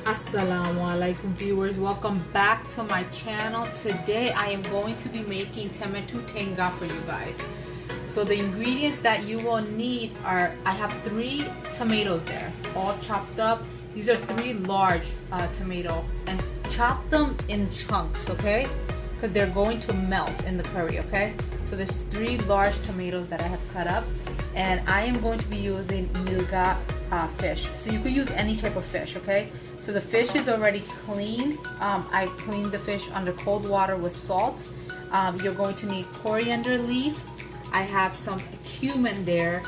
Assalamu alaikum viewers, welcome back to my channel. Today I am going to be making tomato tenga for you guys. So the ingredients that you will need are, I have 3 tomatoes there, all chopped up. These are 3 large tomato, and chop them in chunks, okay? Because they're going to melt in the curry, okay? So there's 3 large tomatoes that I have cut up, and I am going to be using milga fish. So you could use any type of fish, okay? So the fish is already cleaned. I cleaned the fish under cold water with salt. You're going to need coriander leaf. I have some cumin there,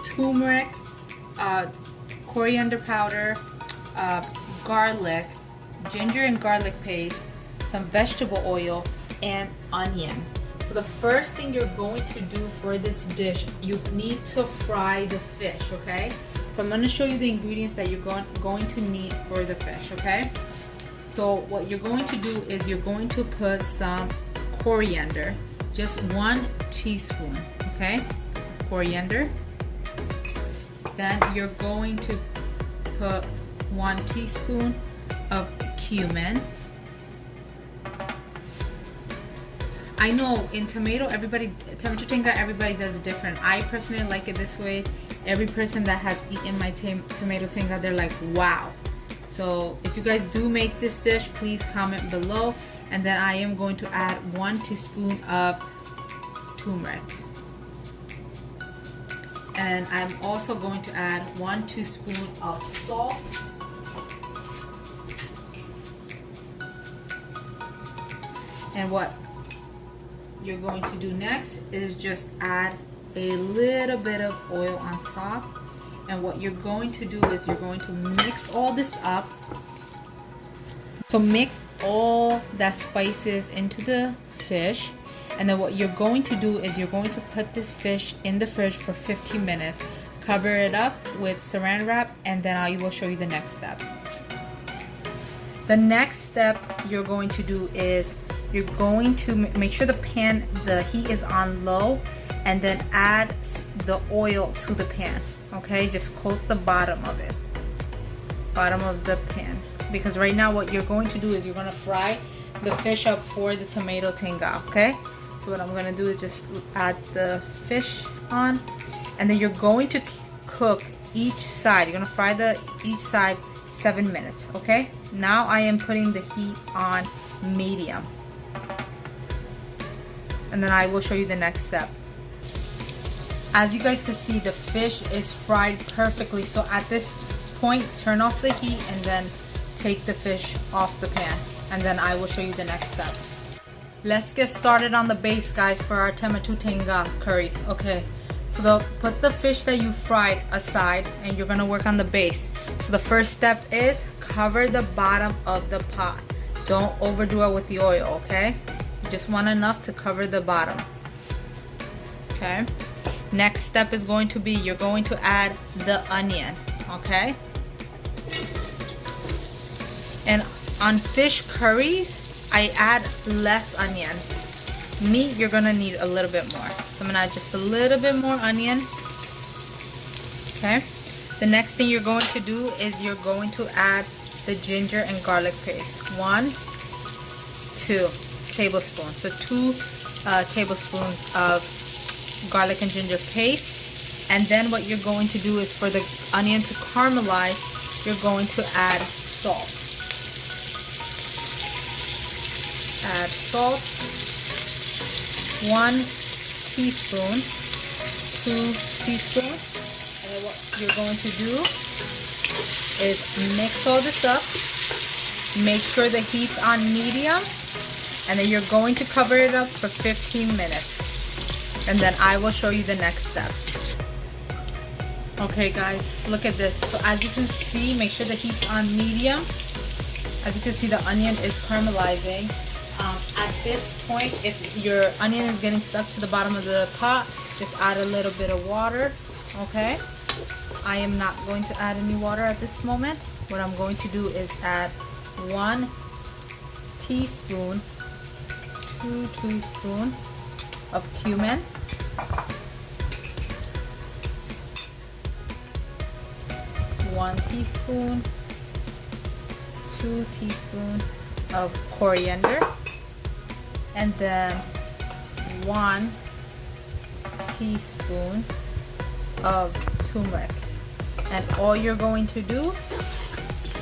turmeric, coriander powder, garlic, ginger and garlic paste, some vegetable oil, and onion. So the first thing you're going to do for this dish, you need to fry the fish, okay? So I'm going to show you the ingredients that you're going to need for the fish, okay? So what you're going to do is you're going to put some coriander, just 1 teaspoon, okay? Coriander. Then you're going to put 1 teaspoon of cumin. I know in tomato tenga, everybody does it different. I personally like it this way. Every person that has eaten my tomato tenga, they're like, wow. So if you guys do make this dish, please comment below. And then I am going to add 1 teaspoon of turmeric. And I'm also going to add 1 teaspoon of salt. And what you're going to do next is just add a little bit of oil on top. And what you're going to do is you're going to mix all this up. So mix all that spices into the fish. And then what you're going to do is you're going to put this fish in the fridge for 15 minutes. Cover it up with saran wrap, and then I will show you the next step. The next step you're going to do is you're going to make sure the heat is on low, and then add the oil to the pan, okay? Just coat the bottom of it, bottom of the pan, because right now what you're going to do is you're going to fry the fish up for the tomato tenga, okay? So what I'm going to do is just add the fish on, and then you're going to cook each side. You're going to fry each side 7 minutes, okay? Now I am putting the heat on medium, and then I will show you the next step. As you guys can see, the fish is fried perfectly. So at this point, turn off the heat and then take the fish off the pan. And then I will show you the next step. Let's get started on the base, guys, for our tomato tenga curry. Okay, so put the fish that you fried aside, and you're gonna work on the base. So the first step is cover the bottom of the pot. Don't overdo it with the oil, okay? You just want enough to cover the bottom. Okay. Next step is going to be you're going to add the onion, okay? And on fish curries, I add less onion. Meat, you're gonna need a little bit more. So I'm gonna add just a little bit more onion, okay? The next thing you're going to do is you're going to add the ginger and garlic paste. 1, 2 tablespoons. So 2 tablespoons of garlic and ginger paste. And then what you're going to do is for the onion to caramelize, you're going to add salt. Add salt, 1 teaspoon, 2 teaspoons. And then what you're going to do is mix all this up. Make sure the heat's on medium, and then you're going to cover it up for 15 minutes. And then I will show you the next step. Okay guys, look at this. So as you can see, make sure the heat's on medium. As you can see, the onion is caramelizing. At this point, if your onion is getting stuck to the bottom of the pot, just add a little bit of water, okay? I am not going to add any water at this moment. What I'm going to do is add 1 teaspoon, 2 teaspoons of cumin, 1 teaspoon 2 teaspoons of coriander, and then 1 teaspoon of turmeric. And all you're going to do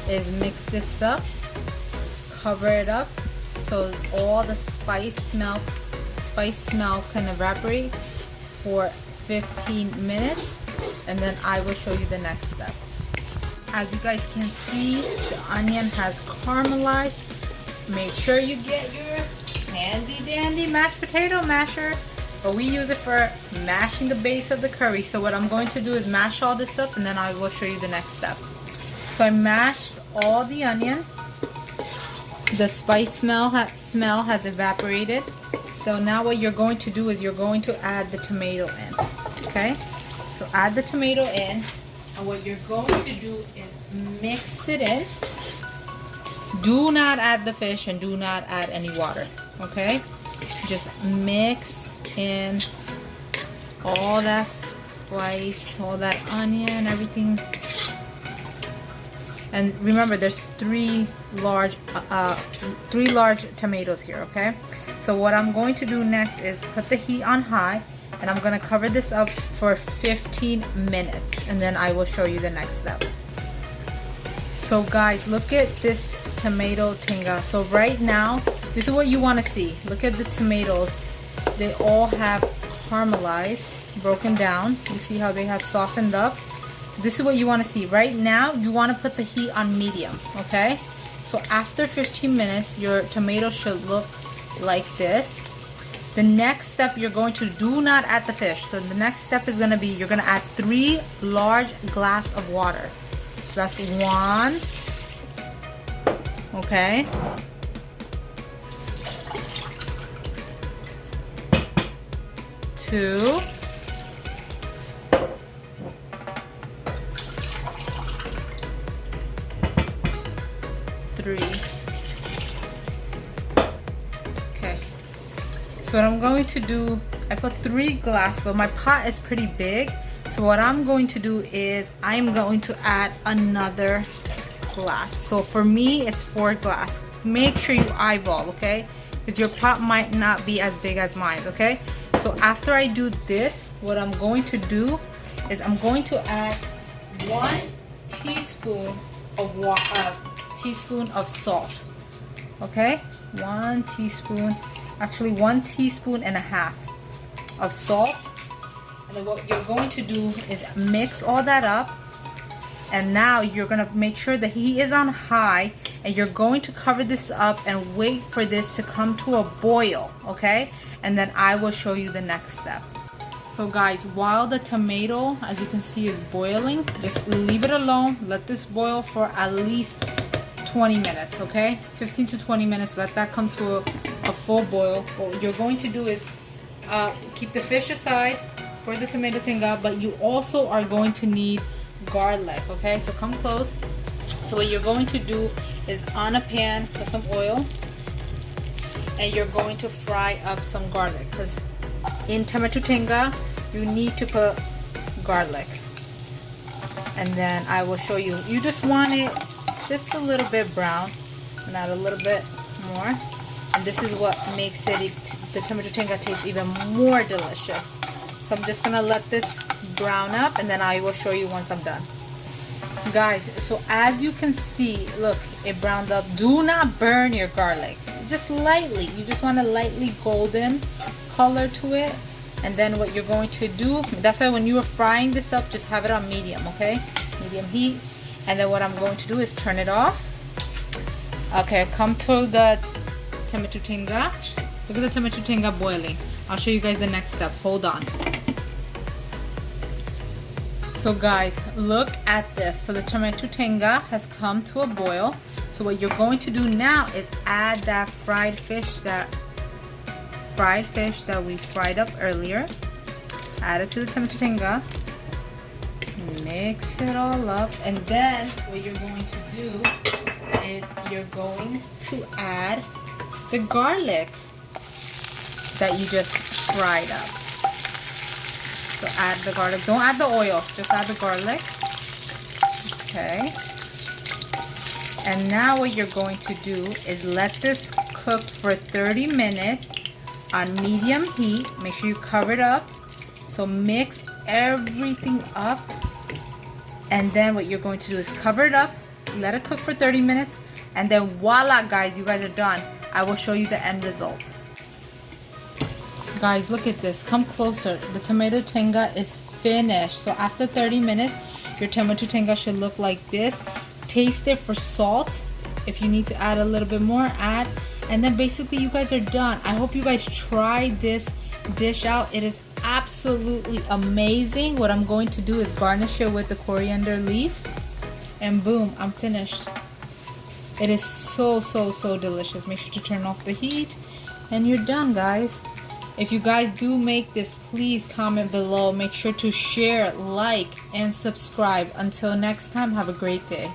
is mix this up, cover it up so all the spice smell can evaporate for 15 minutes, and then I will show you the next step. As you guys can see, the onion has caramelized. Make sure you get your handy dandy mashed potato masher, but we use it for mashing the base of the curry. So what I'm going to do is mash all this up, and then I will show you the next step. So I mashed all the onion. The spice smell has evaporated. So now what you're going to do is you're going to add the tomato in. Okay? So add the tomato in, and what you're going to do is mix it in. Do not add the fish and do not add any water. Okay? Just mix in all that spice, all that onion, everything. And remember, there's three large tomatoes here, okay? So what I'm going to do next is put the heat on high, and I'm gonna cover this up for 15 minutes, and then I will show you the next step. So guys, look at this tomato tinga. So right now, this is what you wanna see. Look at the tomatoes. They all have caramelized, broken down. You see how they have softened up? This is what you want to see. Right now, you want to put the heat on medium, okay? So after 15 minutes, your tomato should look like this. The next step, you're going to do not add the fish. So the next step is going to be, you're going to add 3 large glass of water. So that's 1, okay? 2, 3. Okay, so what I'm going to do, I put 3 glass, but my pot is pretty big. So what I'm going to do is I'm going to add another glass. So for me, it's 4 glass. Make sure you eyeball, okay? Because your pot might not be as big as mine, okay? So after I do this, what I'm going to do is I'm going to add 1 teaspoon of water. Teaspoon of salt, okay? 1 teaspoon, actually 1 teaspoon and a half of salt. And then what you're going to do is mix all that up, and now you're gonna make sure the heat is on high, and you're going to cover this up and wait for this to come to a boil, okay? And then I will show you the next step. So guys, while the tomato, as you can see, is boiling, just leave it alone. Let this boil for at least 20 minutes, okay? 15 to 20 minutes, let that come to a full boil. What you're going to do is keep the fish aside for the tomato tinga, but you also are going to need garlic, okay? So come close. So what you're going to do is on a pan, put some oil, and you're going to fry up some garlic, because in tomato tinga, you need to put garlic. And then I will show you. You just want it just a little bit brown, and add a little bit more, and this is what makes it, the tomato tinga taste even more delicious. So I'm just gonna let this brown up, and then I will show you once I'm done. Guys, so as you can see, look, it browned up. Do not burn your garlic, just lightly. You just want a lightly golden color to it. And then what you're going to do, that's why when you are frying this up, just have it on medium, okay? Medium heat. And then what I'm going to do is turn it off. Okay, come to the tomato tinga. Look at the tomato tinga boiling. I'll show you guys the next step. Hold on. So guys, look at this. So the tomato tinga has come to a boil. So what you're going to do now is add that fried fish that we fried up earlier. Add it to the tomato tinga. Mix it all up, and then what you're going to do is you're going to add the garlic that you just fried up. So add the garlic. Don't add the oil, just add the garlic. Okay. And now what you're going to do is let this cook for 30 minutes on medium heat. Make sure you cover it up. So mix everything up. And then what you're going to do is cover it up, let it cook for 30 minutes, and then voila, guys, you guys are done. I will show you the end result. Guys, look at this. Come closer. The tomato tenga is finished. So after 30 minutes, your tomato tenga should look like this. Taste it for salt. If you need to add a little bit more, add. And then basically you guys are done. I hope you guys try this dish out. It is absolutely amazing. What I'm going to do is garnish it with the coriander leaf. And boom, I'm finished. It is so delicious. Make sure to turn off the heat. And you're done, guys. If you guys do make this, please comment below. Make sure to share, like, and subscribe. Until next time, have a great day.